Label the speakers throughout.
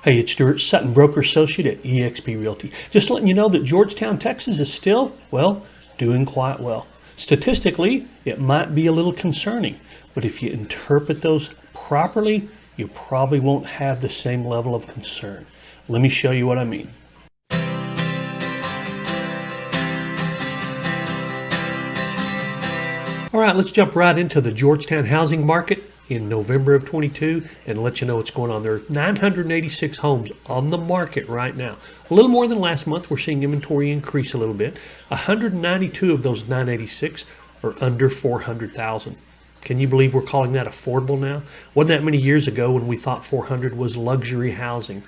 Speaker 1: Hey, it's Stuart Sutton, broker associate at eXp Realty. Just letting you know that Georgetown, Texas is still, well, doing quite well. Statistically, it might be a little concerning, but if you interpret those properly, you probably won't have the same level of concern. Let me show you what I mean. All right, let's jump right into the Georgetown housing market in November of 22 and let you know what's going on. There are 986 homes on the market right now. A little more than last month. We're seeing inventory increase a little bit. 192 of those 986 are under 400,000. Can you believe we're calling that affordable now? Wasn't that many years ago when we thought 400 was luxury housing.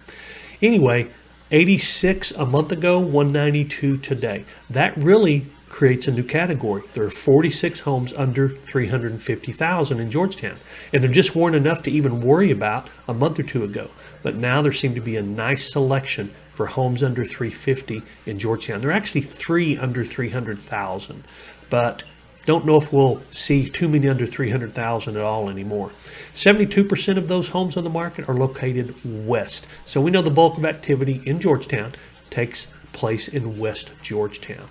Speaker 1: Anyway, 86 a month ago, 192 today. That really creates a new category. There are 46 homes under 350,000 in Georgetown, and there just weren't enough to even worry about a month or two ago. But now there seems to be a nice selection for homes under 350 in Georgetown. There are actually 3 under 300,000, but don't know if we'll see too many under 300,000 at all anymore. 72% of those homes on the market are located west. So we know the bulk of activity in Georgetown takes place in West Georgetown.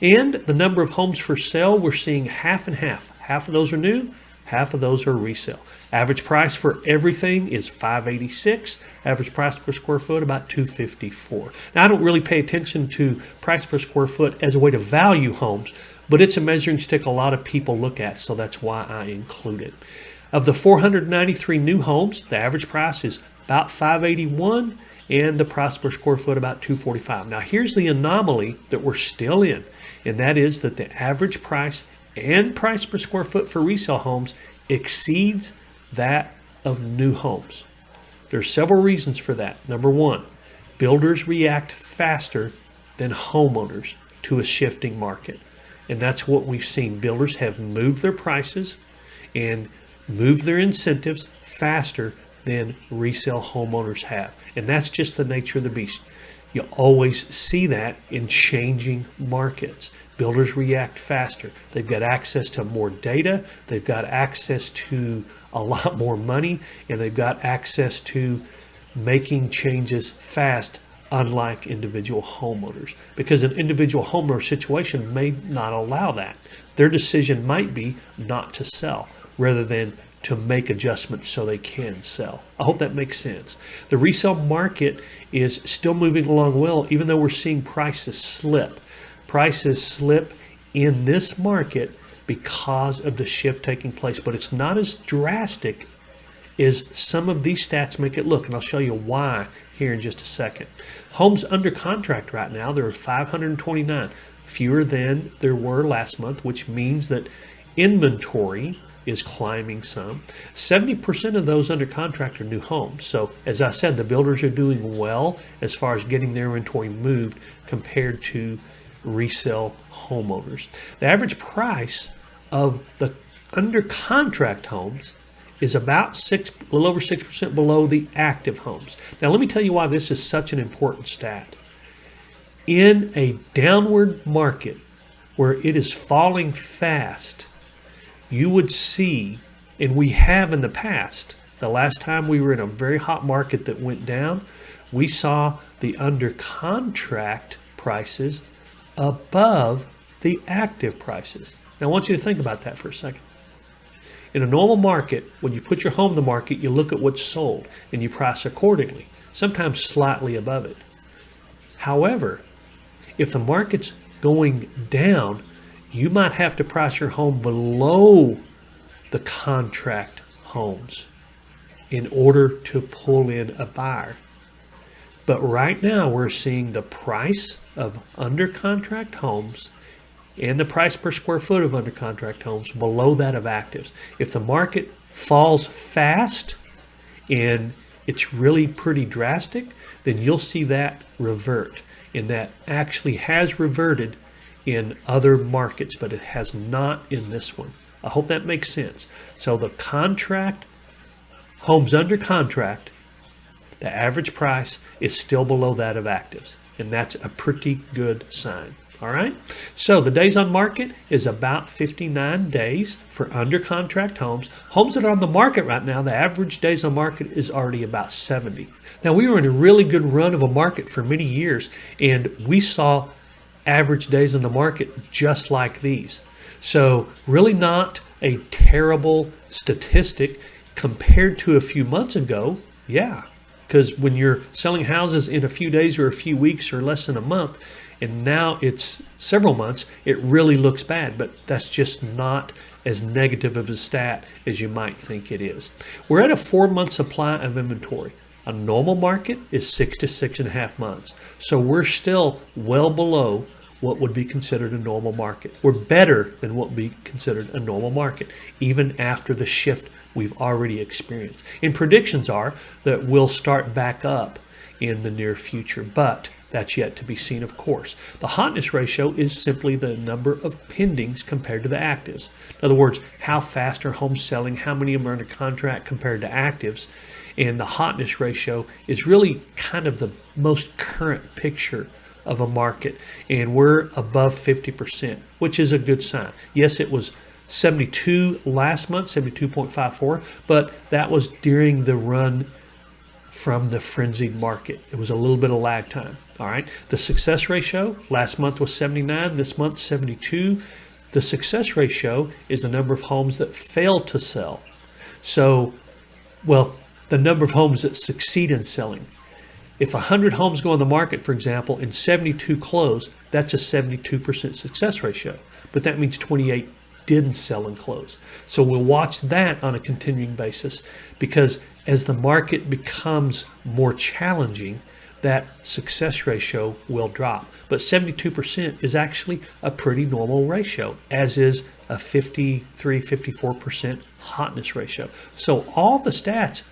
Speaker 1: And the number of homes for sale, we're seeing half and half. Half of those are new, half of those are resale. Average price for everything is $586. Average price per square foot about $254. Now, I don't really pay attention to price per square foot as a way to value homes, but it's a measuring stick a lot of people look at, so that's why I include it. Of the 493 new homes, the average price is about $581. And the price per square foot about $245. Now here's the anomaly that we're still in, and that is that the average price and price per square foot for resale homes exceeds that of new homes. There are several reasons for that. Number one, builders react faster than homeowners to a shifting market. And that's what we've seen. Builders have moved their prices and moved their incentives faster than resale homeowners have. And that's just the nature of the beast. You always see that in changing markets. Builders react faster. They've got access to more data. They've got access to a lot more money, and they've got access to making changes fast, unlike individual homeowners. Because an individual homeowner situation may not allow that. Their decision might be not to sell rather than to make adjustments so they can sell. I hope that makes sense. The resale market is still moving along well, even though we're seeing prices slip. Prices slip in this market because of the shift taking place, but it's not as drastic as some of these stats make it look, and I'll show you why here in just a second. Homes under contract right now, there are 529, fewer than there were last month, which means that inventory is climbing some. 70% of those under contract are new homes. So as I said, the builders are doing well as far as getting their inventory moved compared to resale homeowners. The average price of the under contract homes is about a little over 6% below the active homes. Now let me tell you why this is such an important stat. In a downward market where it is falling fast, you would see, and we have in the past, the last time we were in a very hot market that went down, we saw the under contract prices above the active prices. Now I want you to think about that for a second. In a normal market, when you put your home in the market, you look at what's sold and you price accordingly, sometimes slightly above it. However, if the market's going down, you might have to price your home below the contract homes in order to pull in a buyer. But right now we're seeing the price of under contract homes and the price per square foot of under contract homes below that of actives. If the market falls fast and it's really pretty drastic, then you'll see that revert. And that actually has reverted in other markets, but it has not in this one. I hope that makes sense. So the contract, homes under contract, the average price is still below that of actives, and that's a pretty good sign. All right. So the days on market is about 59 days for under contract homes. Homes that are on the market right now, the average days on market is already about 70. Now, we were in a really good run of a market for many years, and we saw average days on the market just like these. So really not a terrible statistic compared to a few months ago. Yeah, because when you're selling houses in a few days or a few weeks or less than a month, and now it's several months, it really looks bad, but that's just not as negative of a stat as you might think it is. We're at a 4-month supply of inventory. A normal market is 6 to 6.5 months. So we're still well below what would be considered a normal market. We're better than what would be considered a normal market, even after the shift we've already experienced. And predictions are that we'll start back up in the near future, but that's yet to be seen, of course. The hotness ratio is simply the number of pendings compared to the actives. In other words, how fast are homes selling, how many of them are under contract compared to actives. And the hotness ratio is really kind of the most current picture of a market. And we're above 50%, which is a good sign. Yes, it was 72 last month, 72.54, but that was during the run from the frenzied market. It was a little bit of lag time. All right. The success ratio last month was 79, this month 72. The success ratio is the number of homes that fail to sell. So, well, the number of homes that succeed in selling. If 100 homes go on the market, for example, and 72 close, that's a 72% success ratio. But that means 28 didn't sell and close. So we'll watch that on a continuing basis, because as the market becomes more challenging, that success ratio will drop. But 72% is actually a pretty normal ratio, as is a 53, 54% hotness ratio. So all the stats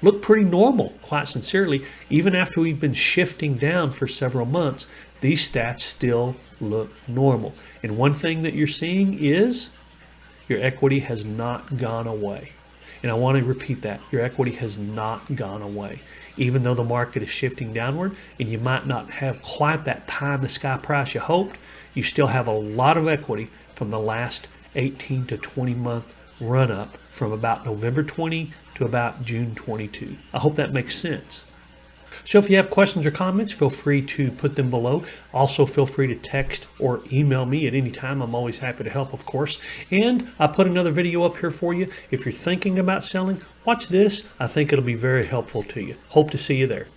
Speaker 1: look pretty normal, quite sincerely. Even after we've been shifting down for several months, these stats still look normal. And one thing that you're seeing is your equity has not gone away. And I want to repeat that. Your equity has not gone away. Even though the market is shifting downward and you might not have quite that pie in the sky price you hoped, you still have a lot of equity from the last 18 to 20 month run up from about November 20 to about June 22. I hope that makes sense. So if you have questions or comments, feel free to put them below. Also, feel free to text or email me at any time. I'm always happy to help, of course. And I put another video up here for you. If you're thinking about selling, watch this. I think it'll be very helpful to you. Hope to see you there.